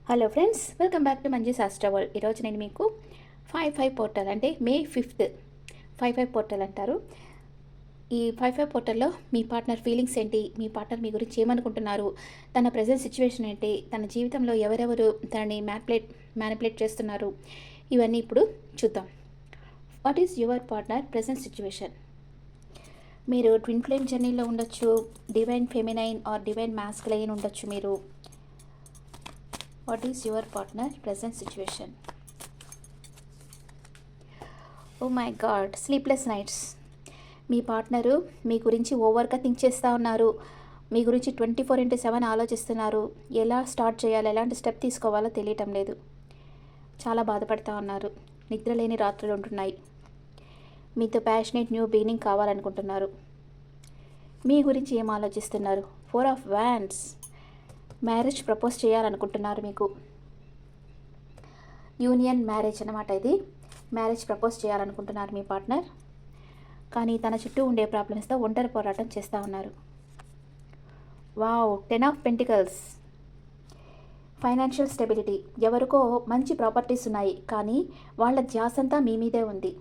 Hello friends, welcome back to Manji's astro world. ఈరోజు నేను మీకు 5/5 పోర్టల్ అంటే మే 5th 5/5 పోర్టల్ అంటారు. ఈ 5/5 పోర్టల్లో మీ పార్ట్నర్ ఫీలింగ్స్ ఏంటి, మీ పార్ట్నర్ మీ గురించి ఏమనుకుంటున్నారు, తన ప్రజెంట్ సిచ్యువేషన్ ఏంటి, తన జీవితంలో ఎవరెవరు తనని మ్యానిపులేట్ చేస్తున్నారు, ఇవన్నీ ఇప్పుడు చూద్దాం. What is your partner present situation? మీరు ట్విన్ ఫ్లేమ్ జర్నీలో ఉండొచ్చు, divine feminine or divine masculine ఉండొచ్చు మీరు. What is your partner present situation? Oh my god, sleepless nights. మీ పార్ట్నరు మీ గురించి ఓవర్గా థింక్ చేస్తూ ఉన్నారు, మీ గురించి 24/7 ఆలోచిస్తున్నారు. ఎలా స్టార్ట్ చేయాలి, ఎలాంటి స్టెప్ తీసుకోవాలో తెలియటం లేదు. చాలా బాధపడుతూ ఉన్నారు, నిద్రలేని రాత్రులు ఉంటున్నాయి. మీతో ప్యాషనేట్ న్యూ బిగినింగ్ కావాలనుకుంటున్నారు. మీ గురించి ఏం ఆలోచిస్తున్నారు? 4 ఆఫ్ వ్యాండ్స్. మ్యారేజ్ ప్రపోజ్ చేయాలనుకుంటున్నారు మీకు. యూనియన్ మ్యారేజ్ అన్నమాట ఇది. మ్యారేజ్ ప్రపోజ్ చేయాలనుకుంటున్నారు మీ పార్ట్నర్, కానీ తన చుట్టూ ఉండే ప్రాబ్లమ్స్తో ఒంటరి పోరాటం చేస్తూ ఉన్నారు. Wow, 10 of pentacles. Financial stability. ఎవరికో మంచి ప్రాపర్టీస్ ఉన్నాయి, కానీ వాళ్ళ ధ్యాసంతా మీ మీదే ఉంది.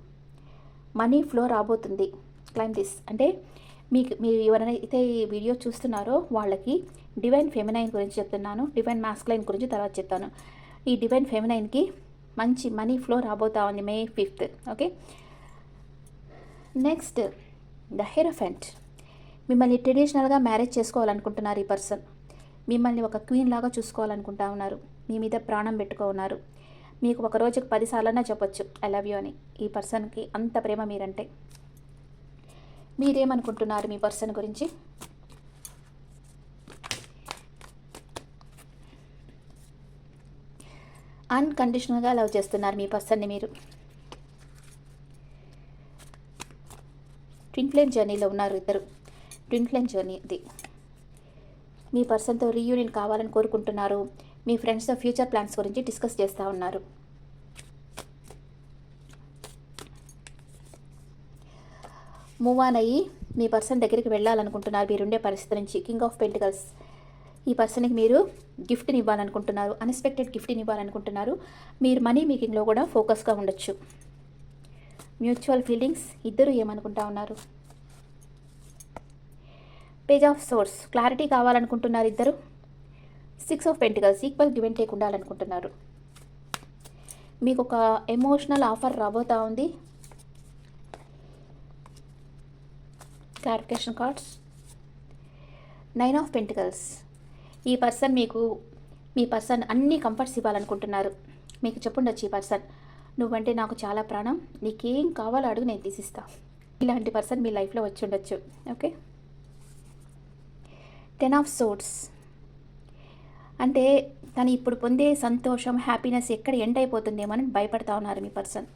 మనీ ఫ్లో రాబోతుంది. క్లైమ్ దిస్ అంటే మీరు ఎవరైతే ఈ వీడియో చూస్తున్నారో వాళ్ళకి డివైన్ ఫెమినైన్ గురించి చెప్తున్నాను, డివైన్ మాస్కులైన్ గురించి తర్వాత చెప్తాను. ఈ డివైన్ ఫెమినైన్కి మంచి మనీ ఫ్లో రాబోతా ఉంది మే 5th. Okay, next the hierophant. మిమ్మల్ని ట్రెడిషనల్గా మ్యారేజ్ చేసుకోవాలనుకుంటున్నారు ఈ పర్సన్. మిమ్మల్ని ఒక క్వీన్ లాగా చూసుకోవాలనుకుంటా ఉన్నారు. మీ మీద ప్రాణం పెట్టుకో ఉన్నారు. మీకు ఒక రోజుకు 10 సార్లన్నా చెప్పొచ్చు ఐ లవ్ యూ అని. ఈ పర్సన్కి అంత ప్రేమ మీరంటే. మీరేమనుకుంటున్నారు మీ పర్సన్ గురించి? అన్కండిషనల్గా లవ్ చేస్తున్నారు మీ పర్సన్ని మీరు. ట్విన్ ఫ్లేమ్ జర్నీలో ఉన్నారు ఇద్దరు. ట్విన్ ఫ్లేమ్ జర్నీ ఇది. మీ పర్సన్తో రీయూనియన్ కావాలని కోరుకుంటున్నారు. మీ ఫ్రెండ్స్తో ఫ్యూచర్ ప్లాన్స్ గురించి డిస్కస్ చేస్తూ ఉన్నారు. మూవ్ ఆన్ అయ్యి మీ పర్సన్ దగ్గరికి వెళ్ళాలనుకుంటున్నారు మీరుండే పరిస్థితి నుంచి. King of pentacles. ఈ పర్సన్కి మీరు గిఫ్ట్ని ఇవ్వాలనుకుంటున్నారు, అన్ఎక్స్పెక్టెడ్ గిఫ్ట్ని ఇవ్వాలనుకుంటున్నారు. మీరు మనీ మేకింగ్లో కూడా ఫోకస్గా ఉండొచ్చు. Mutual feelings. ఇద్దరు ఏమనుకుంటా ఉన్నారు? Page of swords. క్లారిటీ కావాలనుకుంటున్నారు ఇద్దరు. 6 of pentacles. Equal give and take ఉండాలనుకుంటున్నారు. మీకు ఒక ఎమోషనల్ ఆఫర్ రాబోతా ఉంది. Clarification cards. 9 of pentacles. ఈ పర్సన్ మీ పర్సన్ అన్ని కంఫర్ట్స్ ఇవ్వాలనుకుంటున్నారు. మీకు చెప్పుండొచ్చు ఈ పర్సన్, నువ్వంటే నాకు చాలా ప్రాణం, నీకేం కావాలో అడుగు, నేను తీసిస్తా. ఇలాంటి పర్సన్ మీ లైఫ్లో వచ్చి ఉండొచ్చు. Okay, 10 of swords. అంటే తను ఇప్పుడు పొందే సంతోషం, హ్యాపీనెస్ ఎక్కడ ఎండ్ అయిపోతుందేమో అని భయపడతా ఉన్నారు మీ person.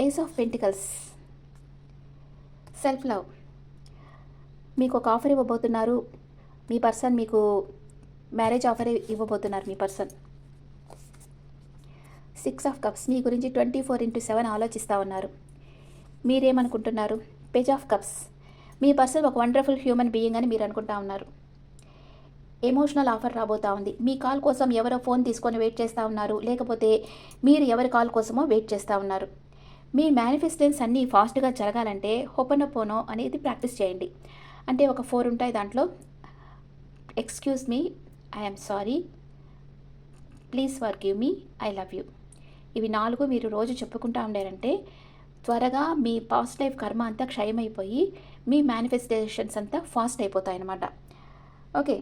Ace of pentacles. Self love. మీకు ఒక ఆఫర్ ఇవ్వబోతున్నారు మీ పర్సన్. మీకు మ్యారేజ్ ఆఫర్ ఇవ్వబోతున్నారు మీ పర్సన్. 6 of cups. మీ గురించి 24/7 ఆలోచిస్తూ ఉన్నారు. మీరేమనుకుంటున్నారు? Page of cups. మీ పర్సన్ ఒక వండర్ఫుల్ హ్యూమన్ బీయింగ్ అని మీరు అనుకుంటా ఉన్నారు. ఎమోషనల్ ఆఫర్ రాబోతూ ఉంది. మీ కాల్ కోసం ఎవరో ఫోన్ తీసుకొని వెయిట్ చేస్తూ ఉన్నారు, లేకపోతే మీరు ఎవరి కాల్ కోసమో వెయిట్ చేస్తూ ఉన్నారు. మీ మేనిఫెస్టెన్స్ అన్నీ ఫాస్ట్గా జరగాలంటే హోపనపోనో అనేది ప్రాక్టీస్ చేయండి. అంటే ఒక 4 ఉంటాయి దాంట్లో. Excuse me, I'm sorry, please forgive me, I love you. ఇవి 4 మీరు రోజు చెప్పుకుంటూ ఉండారంటే త్వరగా మీ పాస్ట్ లైఫ్ కర్మ అంతా క్షయమైపోయి మీ మేనిఫెస్టేషన్స్ అంతా ఫాస్ట్ అయిపోతాయి అన్నమాట. ఓకే,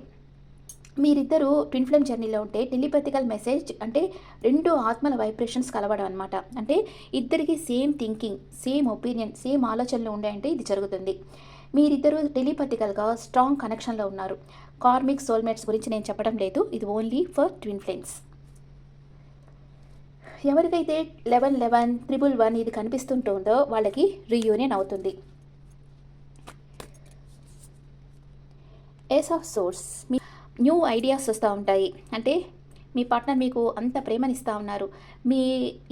మీరిద్దరూ ట్విన్ ఫ్లేమ్ జర్నీలో ఉంటే టెలిపతికల్ మెసేజ్ అంటే 2 ఆత్మల వైబ్రేషన్స్ కలవడం అనమాట. అంటే ఇద్దరికి same thinking, same opinion, same ఆలోచనలు ఉండాయంటే ఇది జరుగుతుంది. మీరిద్దరూ టెలిపతికల్గా స్ట్రాంగ్ కనెక్షన్లో ఉన్నారు. కార్మిక్ సోల్మేట్స్ గురించి నేను చెప్పడం లేదు, ఇది ఓన్లీ ఫర్ ట్విన్ ఫ్లేమ్స్. ఎవరికైతే 1111 111 ఇది కనిపిస్తుంటుందో వాళ్ళకి రీయూనియన్ అవుతుంది. Ace of source. New ideas వస్తూ ఉంటాయి. అంటే మీ పార్ట్నర్ మీకు అంత ప్రేమనిస్తూ ఉన్నారు. మీ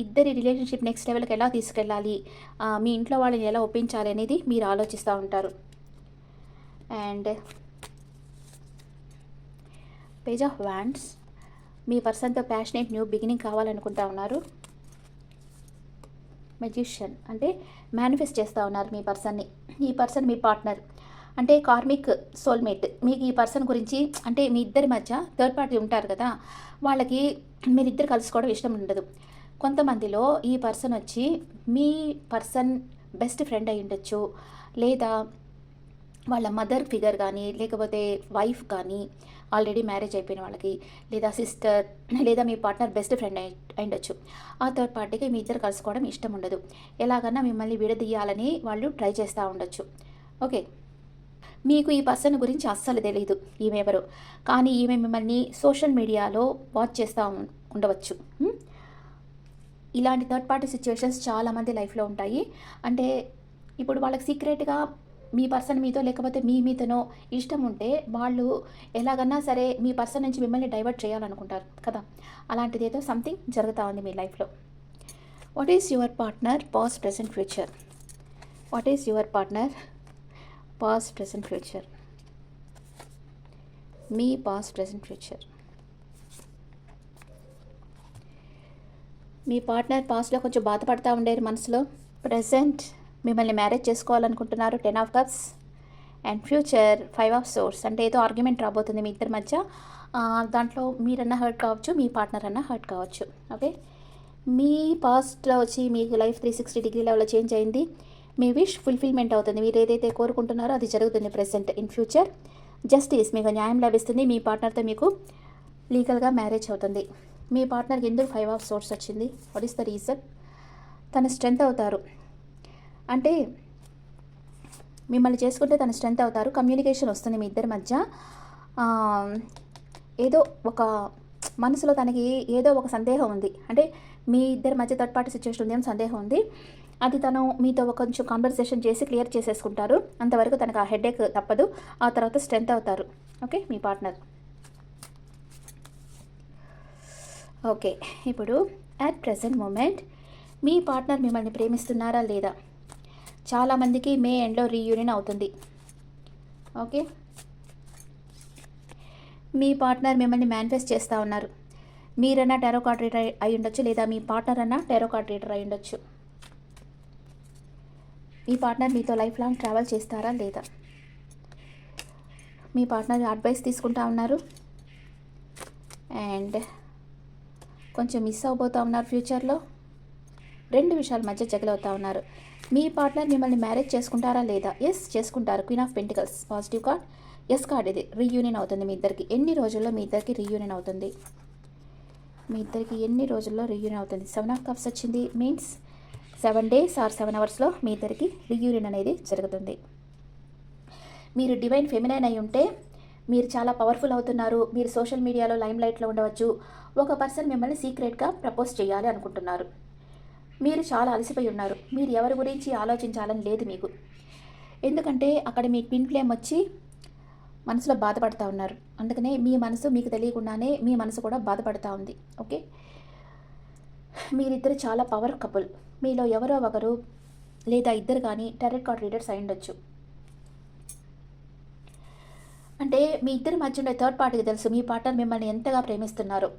ఇద్దరి రిలేషన్షిప్ నెక్స్ట్ లెవెల్కి ఎలా తీసుకెళ్ళాలి, మీ ఇంట్లో వాళ్ళని ఎలా ఒప్పించాలి అనేది మీరు ఆలోచిస్తూ ఉంటారు. And page of wands. మీ పర్సన్తో ప్యాషనేట్ న్యూ బిగినింగ్ కావాలనుకుంటా ఉన్నారు. మెజిషియన్ అంటే మేనిఫెస్ట్ చేస్తూ ఉన్నారు మీ పర్సన్ని. ఈ పర్సన్ మీ పార్ట్నర్ అంటే కార్మిక్ సోల్మేట్. మీకు ఈ పర్సన్ గురించి అంటే మీ ఇద్దరి మధ్య థర్డ్ పార్టీ ఉంటారు కదా, వాళ్ళకి మీరిద్దరు కలుసుకోవడం ఇష్టం ఉండదు. కొంతమందిలో ఈ పర్సన్ వచ్చి మీ పర్సన్ బెస్ట్ ఫ్రెండ్ అయి ఉండొచ్చు, లేదా వాళ్ళ మదర్ ఫిగర్ కానీ, లేకపోతే వైఫ్ కానీ, ఆల్రెడీ మ్యారేజ్ అయిపోయిన వాళ్ళకి, లేదా సిస్టర్, లేదా మీ పార్ట్నర్ బెస్ట్ ఫ్రెండ్ అయిండొచ్చు. ఆ థర్డ్ పార్టీకి మీ ఇద్దరు కలుసుకోవడం ఇష్టం ఉండదు. ఎలాగన్నా మిమ్మల్ని విడదీయాలని వాళ్ళు ట్రై చేస్తూ ఉండొచ్చు. ఓకే, మీకు ఈ పర్సన్ గురించి అస్సలు తెలియదు ఈమె ఎవరు, కానీ ఈమె మిమ్మల్ని సోషల్ మీడియాలో వాచ్ చేస్తూ ఉండవచ్చు. ఇలాంటి థర్డ్ పార్టీ సిచ్యువేషన్స్ చాలామంది లైఫ్లో ఉంటాయి. అంటే ఇప్పుడు వాళ్ళకి సీక్రెట్గా మీ పర్సన్ మీతో లేకపోతే మీతోనో ఇష్టం ఉంటే వాళ్ళు ఎలాగన్నా సరే మీ పర్సన్ నుంచి మిమ్మల్ని డైవర్ట్ చేయాలనుకుంటారు కదా. అలాంటిది ఏదో సంథింగ్ జరుగుతూ ఉంది మీ లైఫ్లో. What is your partner past present future? What is your partner past present future? మీ పాస్ట్ ప్రెజెంట్ ఫ్యూచర్. మీ పార్ట్నర్ పాస్ట్లో కొంచెం బాధపడతా ఉండేరు మనసులో. ప్రెజెంట్ మిమ్మల్ని మ్యారేజ్ చేసుకోవాలనుకుంటున్నారు, 10 of cups. And future 5 of swords. అంటే ఏదో ఆర్గ్యుమెంట్ రాబోతుంది మీ ఇద్దరి మధ్య. దాంట్లో మీరన్నా హర్ట్ కావచ్చు, మీ పార్ట్నర్ అన్నా హర్ట్ కావచ్చు. ఓకే, మీ పాస్ట్లో వచ్చి మీకు లైఫ్ 360 డిగ్రీ లెవెల్లో చేంజ్ అయింది. మీ విష్ ఫుల్ఫిల్మెంట్ అవుతుంది. మీరు ఏదైతే కోరుకుంటున్నారో అది జరుగుతుంది ప్రెసెంట్. ఇన్ ఫ్యూచర్ జస్టిస్, మీకు న్యాయం లభిస్తుంది. మీ పార్ట్నర్తో మీకు లీగల్గా మ్యారేజ్ అవుతుంది. మీ పార్ట్నర్కి ఎందుకు 5 ఆఫ్ సోర్స్ వచ్చింది? What is the reason? తన స్ట్రెంత్ అవుతారు. అంటే మిమ్మల్ని చేసుకుంటే తన స్ట్రెంత్ అవుతారు. కమ్యూనికేషన్ వస్తుంది మీ ఇద్దరి మధ్య. ఏదో ఒక మనసులో తనకి ఏదో ఒక సందేహం ఉంది. అంటే మీ ఇద్దరి మధ్య థర్డ్ పార్టీ సిచ్యువేషన్ ఉంది అని సందేహం ఉంది. అది తను మీతో కొంచెం కాన్వర్సేషన్ చేసి క్లియర్ చేసేసుకుంటారు. అంతవరకు తనకు ఆ హెడేక్ తప్పదు. ఆ తర్వాత స్ట్రెంత్ అవుతారు. ఓకే, మీ పార్ట్నర్. ఓకే, ఇప్పుడు అట్ ప్రెజెంట్ మూమెంట్ మీ పార్ట్నర్ మిమ్మల్ని ప్రేమిస్తున్నారా లేదా? చాలామందికి మే ఎండ్లో రీయూనియన్ అవుతుంది. ఓకే, మీ పార్ట్నర్ మిమ్మల్ని మేనిఫెస్ట్ చేస్తూ ఉన్నారు. మీరన్నా టారో కార్డ్ రీడర్ అయి ఉండొచ్చు, లేదా మీ పార్ట్నర్ అన్నా టారో కార్డ్ రీడర్ అయి ఉండొచ్చు. మీ పార్ట్నర్ మీతో లైఫ్ లాంగ్ ట్రావెల్ చేస్తారా లేదా? మీ పార్ట్నర్ అడ్వైస్ తీసుకుంటా ఉన్నారు అండ్ కొంచెం మిస్ అవబోతూ ఉన్నారు ఫ్యూచర్లో. 2 విషయాల మధ్య జగలవుతూ ఉన్నారు. మీ పార్ట్నర్ మిమ్మల్ని మ్యారేజ్ చేసుకుంటారా లేదా? ఎస్, చేసుకుంటారు. Queen of pentacles positive card. Yes card ఇది. రీయూనియన్ అవుతుంది మీ ఇద్దరికి. ఎన్ని రోజుల్లో మీ ఇద్దరికి రీయూనియన్ అవుతుంది? మీ ఇద్దరికి ఎన్ని రోజుల్లో రీయూనియన్ అవుతుంది? 7 ఆఫ్ కప్స్ వచ్చింది. మీన్స్ 7 days ఆర్ 7 hours మీ ఇద్దరికి రీయూనియన్ అనేది జరుగుతుంది. మీరు డివైన్ ఫెమినైన్ అయి ఉంటే మీరు చాలా పవర్ఫుల్ అవుతున్నారు. మీరు సోషల్ మీడియాలో లైమ్ లైట్లో ఉండవచ్చు. ఒక పర్సన్ మిమ్మల్ని సీక్రెట్గా ప్రపోజ్ చేయాలి అనుకుంటున్నారు. మీరు చాలా అలసిపోయి ఉన్నారు. మీరు ఎవరి గురించి ఆలోచించాలని లేదు మీకు. ఎందుకంటే అక్కడ మీ ట్విన్ ఫ్లేమ్ వచ్చి మనసులో బాధపడుతూ ఉన్నారు. అందుకనే మీ మనసు మీకు తెలియకుండానే మీ మనసు కూడా బాధపడుతూ ఉంది. ఓకే, మీరిద్దరు చాలా పవర్ కపుల్. మీలో ఎవరో ఒకరు లేదా ఇద్దరు కానీ టారో కార్డ్ రీడర్స్ అయి ఉండొచ్చు. అంటే మీ ఇద్దరి మధ్య ఉండే థర్డ్ పార్టీకి తెలుసు మీ పార్ట్నర్ మిమ్మల్ని ఎంతగా ప్రేమిస్తున్నారో.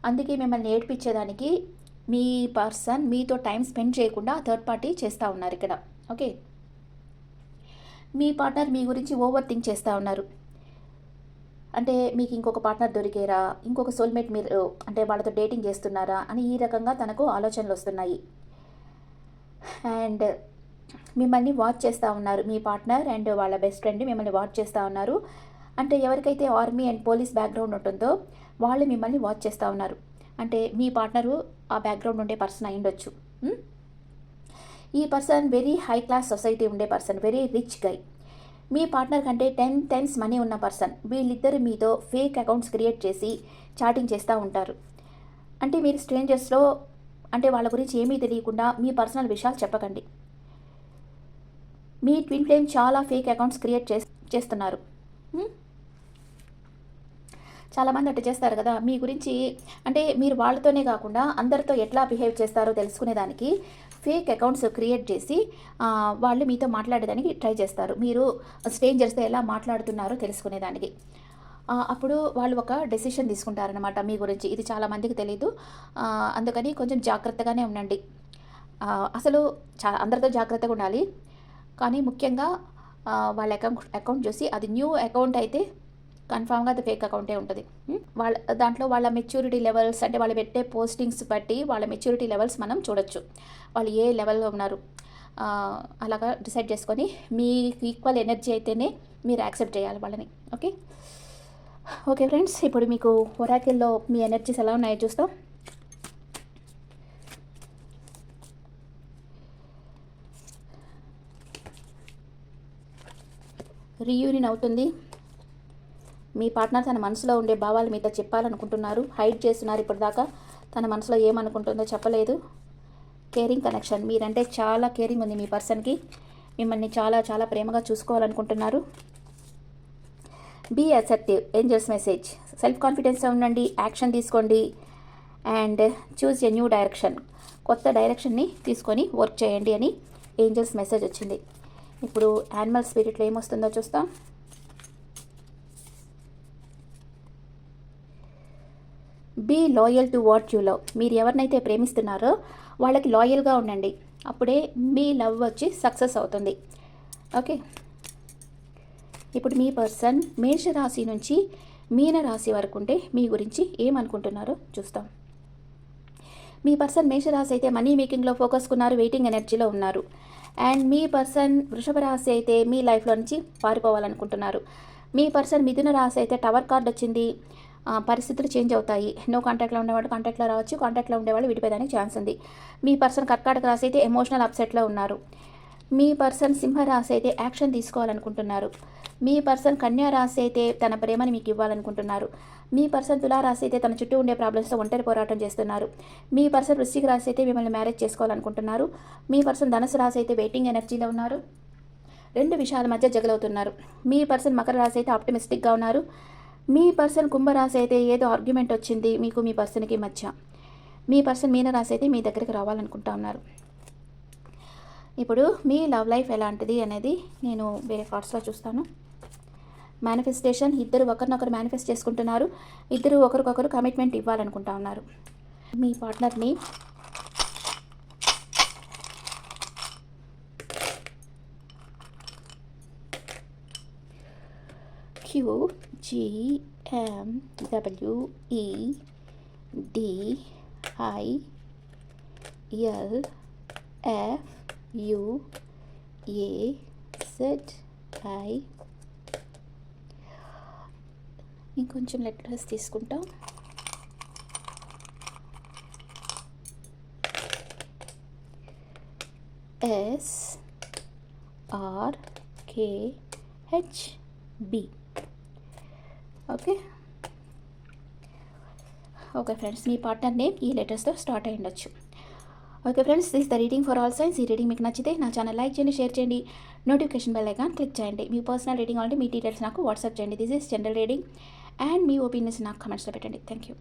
అందుకే మిమ్మల్ని ఏడ్పించేదానికి మీ పర్సన్ మీతో టైం స్పెండ్ చేయకుండా థర్డ్ పార్టీ చేస్తూ ఉన్నారు ఇక్కడ. ఓకే, మీ పార్ట్నర్ మీ గురించి ఓవర్ థింక్ చేస్తూ ఉన్నారు. అంటే మీకు ఇంకొక పార్ట్నర్ దొరికేరా, ఇంకొక సోల్మేట్ మీరు అంటే వాళ్ళతో డేటింగ్ చేస్తున్నారా అని ఈ రకంగా తనకు ఆలోచనలు వస్తున్నాయి. అండ్ మిమ్మల్ని వాచ్ చేస్తూ ఉన్నారు. మీ పార్ట్నర్ అండ్ వాళ్ళ బెస్ట్ ఫ్రెండ్ మిమ్మల్ని వాచ్ చేస్తూ ఉన్నారు. అంటే ఎవరికైతే ఆర్మీ అండ్ పోలీస్ బ్యాక్గ్రౌండ్ ఉంటుందో వాళ్ళు మిమ్మల్ని వాచ్ చేస్తూ ఉన్నారు. అంటే మీ పార్ట్నరు ఆ బ్యాక్గ్రౌండ్ ఉండే పర్సన్ అయి ఉండొచ్చు. ఈ person very high class society ఉండే పర్సన్, వెరీ రిచ్ గై. మీ పార్ట్నర్ కంటే 10 times మనీ ఉన్న పర్సన్. వీళ్ళిద్దరు మీతో ఫేక్ అకౌంట్స్ క్రియేట్ చేసి చాటింగ్ చేస్తూ ఉంటారు. అంటే మీరు స్ట్రేంజర్స్లో అంటే వాళ్ళ గురించి ఏమీ తెలియకుండా మీ పర్సనల్ విషయాలు చెప్పకండి. మీ ట్విన్ ఫ్లేమ్ చాలా ఫేక్ అకౌంట్స్ క్రియేట్ చేస్తున్నారు. చాలామంది అట్లా చేస్తారు కదా. మీ గురించి అంటే మీరు వాళ్ళతోనే కాకుండా అందరితో ఎట్లా బిహేవ్ చేస్తారో తెలుసుకునేదానికి ఫేక్ అకౌంట్స్ క్రియేట్ చేసి వాళ్ళు మీతో మాట్లాడేదానికి ట్రై చేస్తారు. మీరు స్ట్రేంజర్స్తో ఎలా మాట్లాడుతున్నారో తెలుసుకునేదానికి. అప్పుడు వాళ్ళు ఒక డెసిషన్ తీసుకుంటారనమాట మీ గురించి. ఇది చాలామందికి తెలీదు. అందుకని కొంచెం జాగ్రత్తగానే ఉండండి. అసలు అందరితో జాగ్రత్తగా ఉండాలి. కానీ ముఖ్యంగా వాళ్ళ అకౌంట్ చూసి అది న్యూ అకౌంట్ అయితే కన్ఫామ్‌గా అది ఫేక్ అకౌంటే ఉంటది. దాంట్లో వాళ్ళ మెచ్యూరిటీ లెవెల్స్ అంటే వాళ్ళు పెట్టే పోస్టింగ్స్ బట్టి వాళ్ళ మెచ్యూరిటీ లెవెల్స్ మనం చూడొచ్చు. వాళ్ళు ఏ లెవెల్‌లో ఉన్నారు. అలాగా డిసైడ్ చేసుకొని మీకు ఈక్వల్ ఎనర్జీ అయితేనే మీరు యాక్సెప్ట్ చేయాలి వాళ్ళని. ఓకే. ఓకే ఫ్రెండ్స్, ఇప్పుడు మీకు ఒరాకిల్‌లో మీ ఎనర్జీస్ ఎలా ఉన్నాయో చూస్తాం. రీయూనియన్ అవుతుంది. మీ పార్ట్నర్ తన మనసులో ఉండే భావాలు మీతో చెప్పాలనుకుంటున్నారు. హైడ్ చేస్తున్నారు ఇప్పటిదాకా. తన మనసులో ఏమనుకుంటుందో చెప్పలేదు. Caring connection. మీరంటే చాలా కేరింగ్ ఉంది మీ పర్సన్కి. మిమ్మల్ని చాలా చాలా ప్రేమగా చూసుకోవాలనుకుంటున్నారు. Be assertive. Angels message. Self కాన్ఫిడెన్స్గా ఉండండి. యాక్షన్ తీసుకోండి. And choose a new direction. కొత్త డైరెక్షన్ని తీసుకొని వర్క్ చేయండి అని ఏంజల్స్ మెసేజ్ వచ్చింది. ఇప్పుడు యానిమల్ స్పిరిట్లో ఏమొస్తుందో చూస్తాం. Be loyal to what you love. మీరు ఎవరినైతే ప్రేమిస్తున్నారో వాళ్ళకి లాయల్గా ఉండండి. అప్పుడే మీ లవ్ వచ్చి సక్సెస్ అవుతుంది. ఓకే. ఇప్పుడు మీ పర్సన్ మేషరాశి నుంచి మీనరాశి వరకు ఉంటే మీ గురించి ఏమనుకుంటున్నారో చూస్తాం. మీ పర్సన్ మేషరాశి అయితే మనీ మేకింగ్లో ఫోకస్ కున్నారు, వెయిటింగ్ ఎనర్జీలో ఉన్నారు. అండ్ మీ పర్సన్ వృషభ రాశి అయితే మీ లైఫ్లో నుంచి పారిపోవాలనుకుంటున్నారు. మీ పర్సన్ మిథున రాశి అయితే టవర్ కార్డ్ వచ్చింది. పరిస్థితులు చేంజ్ అవుతాయి. నో కాంటాక్ట్లో ఉండేవాళ్ళు కాంటాక్ట్లో రావచ్చు, కాంటాక్ట్లో ఉండేవాళ్ళు విడిపోయేదానికి ఛాన్స్ ఉంది. మీ పర్సన్ కర్కాటక రాశి అయితే ఎమోషనల్ అప్సెట్లో ఉన్నారు. మీ పర్సన్ సింహరాశి అయితే యాక్షన్ తీసుకోవాలనుకుంటున్నారు. మీ పర్సన్ కన్యా రాశి అయితే తన ప్రేమని మీకు ఇవ్వాలనుకుంటున్నారు. మీ పర్సన్ తులారాశి అయితే తన చుట్టూ ఉండే ప్రాబ్లమ్స్తో ఒంటరి పోరాటం చేస్తున్నారు. మీ పర్సన్ వృశ్చిక రాశి అయితే మిమ్మల్ని మ్యారేజ్ చేసుకోవాలనుకుంటున్నారు. మీ పర్సన్ ధనుసు రాశి అయితే వెయిటింగ్ ఎనర్జీలో ఉన్నారు. రెండు విషయాల మధ్య జగలవుతున్నారు. మీ పర్సన్ మకర రాశి అయితే ఆప్టిమిస్టిక్గా ఉన్నారు. మీ పర్సన్ కుంభరాశి అయితే ఏదో ఆర్గ్యుమెంట్ వచ్చింది మీకు మీ పర్సన్కి మధ్య. మీ పర్సన్ మీనరాశి అయితే మీ దగ్గరికి రావాలనుకుంటా ఉన్నారు. ఇప్పుడు మీ లవ్ లైఫ్ ఎలాంటిది అనేది నేను వేరే కార్డ్స్లో చూస్తాను. మేనిఫెస్టేషన్. ఇద్దరు ఒకరినొకరు మేనిఫెస్ట్ చేసుకుంటున్నారు. ఇద్దరు ఒకరికొకరు కమిట్మెంట్ ఇవ్వాలనుకుంటా ఉన్నారు. మీ పార్ట్నర్ని QGMWEDIFUAZI. ఇంకొంచెం లెటర్స్ తీసుకుంటాం. SRKHB. ఓకే. ఓకే ఫ్రెండ్స్, మీ పార్ట్నర్ నేమ్ ఈ లెటర్స్తో స్టార్ట్ అయి ఉండొచ్చు. Okay friends, this the reading for all science. ఈ రీడింగ్ మీకు నచ్చితే నా ఛానల్ లైక్ చేయండి, షేర్ చేయండి, నోటిఫికేషన్ బెల్ ఐకాన్ క్లిక్ చేయండి. మీ పర్సనల్ రీడింగ్ ఆల్రెడీ మీ డీటెయిల్స్ నాకు వాట్సాప్ చేయండి. This is general reading and me opinions నాకు కమెంట్స్లో పెట్టండి. Thank you.